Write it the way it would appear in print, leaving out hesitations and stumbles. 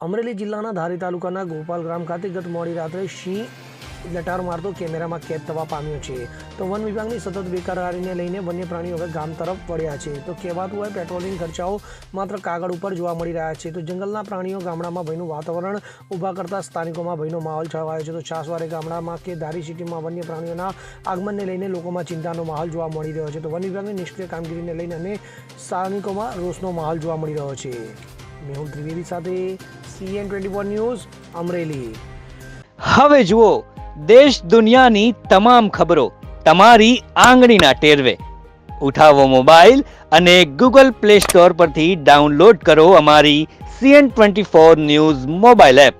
અમરેલી જિલ્લાના ધારી તાલુકાના ગોપાલ ગ્રામ ખાતે ગત મોડી રાત્રે સિંહ લટાર મારતો કેમેરામાં કેદ થવા પામ્યો છે. તો વન વિભાગની સતત બેકારવારીને લઈને વન્ય પ્રાણીઓ હવે ગામ તરફ વળ્યા છે. તો કહેવાતું હોય પેટ્રોલિંગ ખર્ચાઓ માત્ર કાગળ ઉપર જોવા મળી રહ્યા છે. તો જંગલના પ્રાણીઓ ગામડામાં ભયનું વાતાવરણ ઊભા કરતા સ્થાનિકોમાં ભયનો માહોલ છવાયો છે. તો છાસવારે ગામડામાં કે ધારી સિટીમાં વન્ય પ્રાણીઓના આગમનને લઈને લોકોમાં ચિંતાનો માહોલ જોવા મળી રહ્યો છે. તો વન વિભાગની નિષ્ક્રિય કામગીરીને લઈને અને સ્થાનિકોમાં રોષનો માહોલ જોવા મળી રહ્યો છે. મેહુલ ત્રિવેદી સાથે CN24 ન્યૂઝ અમરેલી. હવે જુઓ દેશ દુનિયાની તમામ ખબરો તમારી આંગળીના ટેરવે. ઉઠાવો મોબાઈલ અને Google Play Store પરથી ડાઉનલોડ કરો અમારી CN24 ન્યૂઝ મોબાઈલ એપ.